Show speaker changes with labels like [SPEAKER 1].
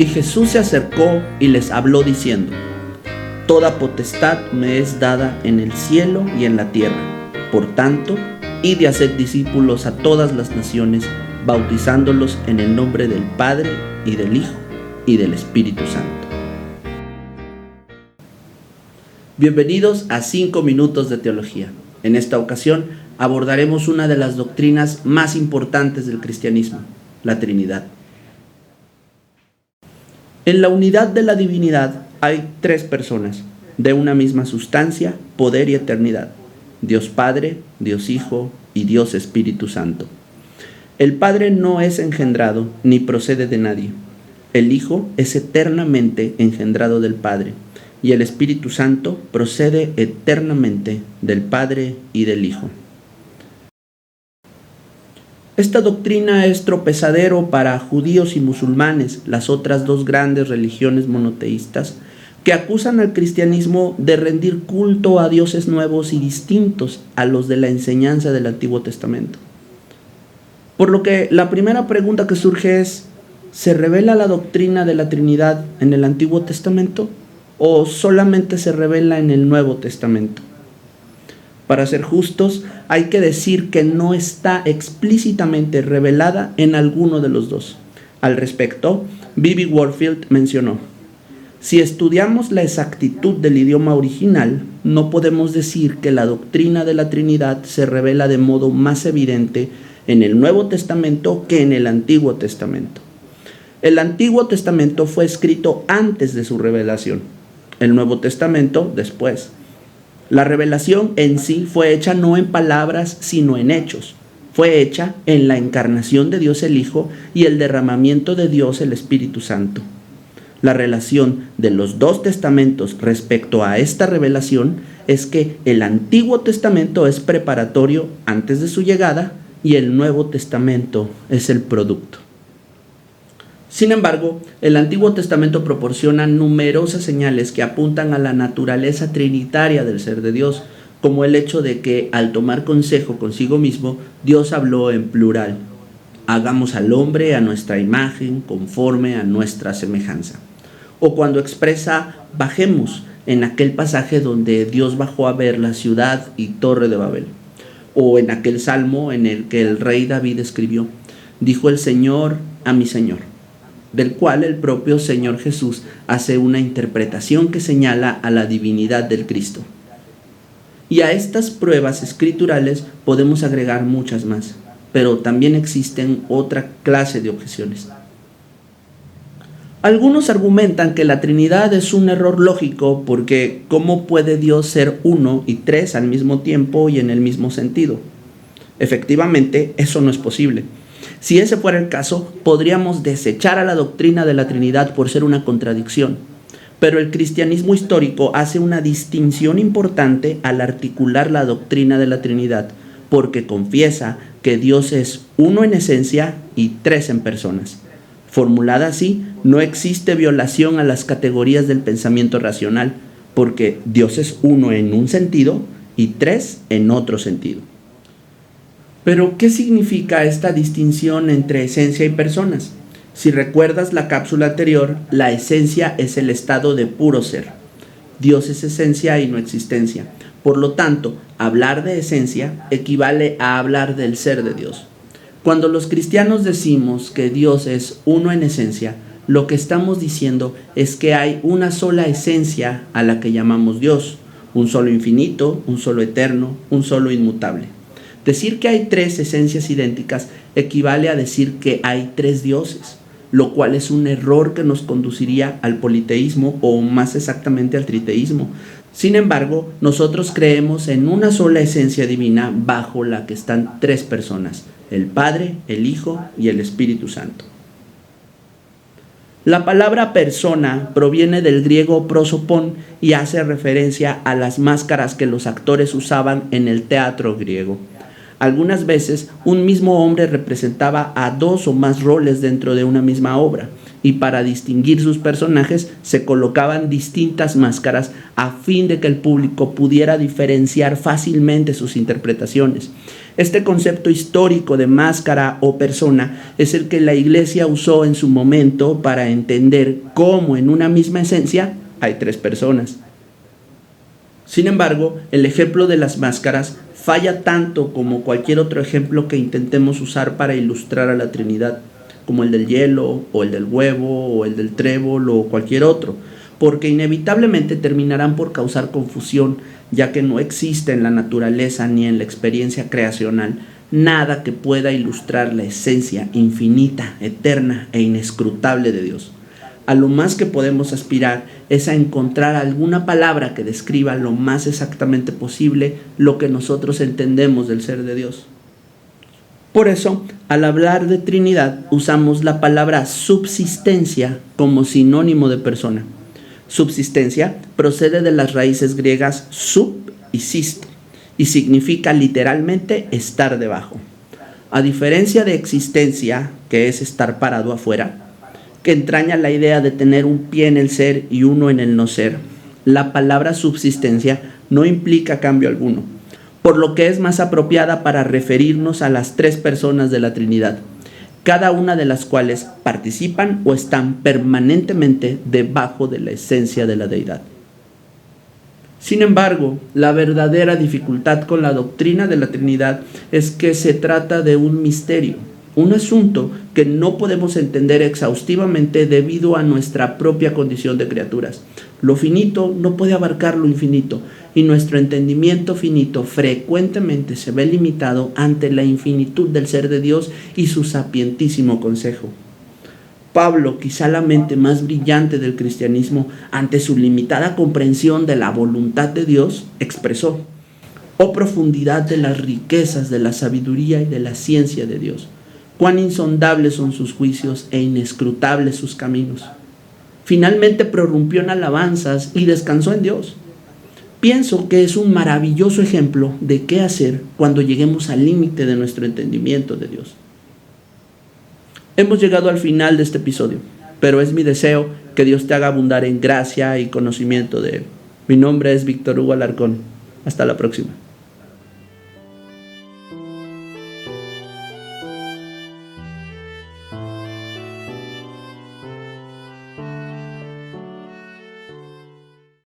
[SPEAKER 1] Y Jesús se acercó y les habló diciendo: Toda potestad me es dada en el cielo y en la tierra. Por tanto, id y haced discípulos a todas las naciones, bautizándolos en el nombre del Padre, y del Hijo, y del Espíritu Santo. Bienvenidos a 5 minutos de teología. En esta ocasión abordaremos una de las doctrinas más importantes del cristianismo, la Trinidad. En la unidad de la divinidad hay 3 personas, de una misma sustancia, poder y eternidad: Dios Padre, Dios Hijo y Dios Espíritu Santo. El Padre no es engendrado ni procede de nadie. El Hijo es eternamente engendrado del Padre, y el Espíritu Santo procede eternamente del Padre y del Hijo. Esta doctrina es tropezadero para judíos y musulmanes, las otras 2 grandes religiones monoteístas, que acusan al cristianismo de rendir culto a dioses nuevos y distintos a los de la enseñanza del Antiguo Testamento. Por lo que la primera pregunta que surge es: ¿se revela la doctrina de la Trinidad en el Antiguo Testamento o solamente se revela en el Nuevo Testamento? Para ser justos, hay que decir que no está explícitamente revelada en alguno de los 2. Al respecto, B.B. Warfield mencionó: si estudiamos la exactitud del idioma original, no podemos decir que la doctrina de la Trinidad se revela de modo más evidente en el Nuevo Testamento que en el Antiguo Testamento. El Antiguo Testamento fue escrito antes de su revelación, el Nuevo Testamento después. La revelación en sí fue hecha no en palabras, sino en hechos. Fue hecha en la encarnación de Dios el Hijo y el derramamiento de Dios el Espíritu Santo. La relación de los 2 testamentos respecto a esta revelación es que el Antiguo Testamento es preparatorio antes de su llegada y el Nuevo Testamento es el producto. Sin embargo, el Antiguo Testamento proporciona numerosas señales que apuntan a la naturaleza trinitaria del ser de Dios, como el hecho de que, al tomar consejo consigo mismo, Dios habló en plural: hagamos al hombre a nuestra imagen, conforme a nuestra semejanza. O cuando expresa bajemos, en aquel pasaje donde Dios bajó a ver la ciudad y torre de Babel. O en aquel salmo en el que el rey David escribió: dijo el Señor a mi Señor, del cual el propio Señor Jesús hace una interpretación que señala a la divinidad del Cristo. Y a estas pruebas escriturales podemos agregar muchas más, pero también existen otra clase de objeciones. Algunos argumentan que la Trinidad es un error lógico porque ¿cómo puede Dios ser 1 y 3 al mismo tiempo y en el mismo sentido? Efectivamente, eso no es posible. Si ese fuera el caso, podríamos desechar a la doctrina de la Trinidad por ser una contradicción. Pero el cristianismo histórico hace una distinción importante al articular la doctrina de la Trinidad, porque confiesa que Dios es 1 en esencia y 3 en personas. Formulada así, no existe violación a las categorías del pensamiento racional, porque Dios es 1 en un sentido y 3 en otro sentido. Pero, ¿qué significa esta distinción entre esencia y personas? Si recuerdas la cápsula anterior, la esencia es el estado de puro ser. Dios es esencia y no existencia. Por lo tanto, hablar de esencia equivale a hablar del ser de Dios. Cuando los cristianos decimos que Dios es 1 en esencia, lo que estamos diciendo es que hay una sola esencia a la que llamamos Dios, un solo infinito, un solo eterno, un solo inmutable. Decir que hay 3 esencias idénticas equivale a decir que hay 3 dioses, lo cual es un error que nos conduciría al politeísmo o más exactamente al triteísmo. Sin embargo, nosotros creemos en una sola esencia divina bajo la que están 3 personas: el Padre, el Hijo y el Espíritu Santo. La palabra persona proviene del griego prosopon y hace referencia a las máscaras que los actores usaban en el teatro griego. Algunas veces un mismo hombre representaba a 2 o más roles dentro de una misma obra, y para distinguir sus personajes se colocaban distintas máscaras a fin de que el público pudiera diferenciar fácilmente sus interpretaciones. Este concepto histórico de máscara o persona es el que la Iglesia usó en su momento para entender cómo en una misma esencia hay tres personas. Sin embargo, el ejemplo de las máscaras falla tanto como cualquier otro ejemplo que intentemos usar para ilustrar a la Trinidad, como el del hielo, o el del huevo, o el del trébol, o cualquier otro, porque inevitablemente terminarán por causar confusión, ya que no existe en la naturaleza ni en la experiencia creacional nada que pueda ilustrar la esencia infinita, eterna e inescrutable de Dios. A lo más que podemos aspirar es a encontrar alguna palabra que describa lo más exactamente posible lo que nosotros entendemos del ser de Dios. Por eso, al hablar de Trinidad, usamos la palabra subsistencia como sinónimo de persona. Subsistencia procede de las raíces griegas sub y sist, y significa literalmente estar debajo. A diferencia de existencia, que es estar parado afuera, que entraña la idea de tener un pie en el ser y uno en el no ser, la palabra subsistencia no implica cambio alguno, por lo que es más apropiada para referirnos a las tres personas de la Trinidad, cada una de las cuales participan o están permanentemente debajo de la esencia de la deidad. Sin embargo, la verdadera dificultad con la doctrina de la Trinidad es que se trata de un misterio, un asunto que no podemos entender exhaustivamente debido a nuestra propia condición de criaturas. Lo finito no puede abarcar lo infinito, y nuestro entendimiento finito frecuentemente se ve limitado ante la infinitud del ser de Dios y su sapientísimo consejo. Pablo, quizá la mente más brillante del cristianismo, ante su limitada comprensión de la voluntad de Dios, expresó: «Oh profundidad de las riquezas de la sabiduría y de la ciencia de Dios, cuán insondables son sus juicios e inescrutables sus caminos». Finalmente prorrumpió en alabanzas y descansó en Dios. Pienso que es un maravilloso ejemplo de qué hacer cuando lleguemos al límite de nuestro entendimiento de Dios. Hemos llegado al final de este episodio, pero es mi deseo que Dios te haga abundar en gracia y conocimiento de Él. Mi nombre es Víctor Hugo Alarcón. Hasta la próxima.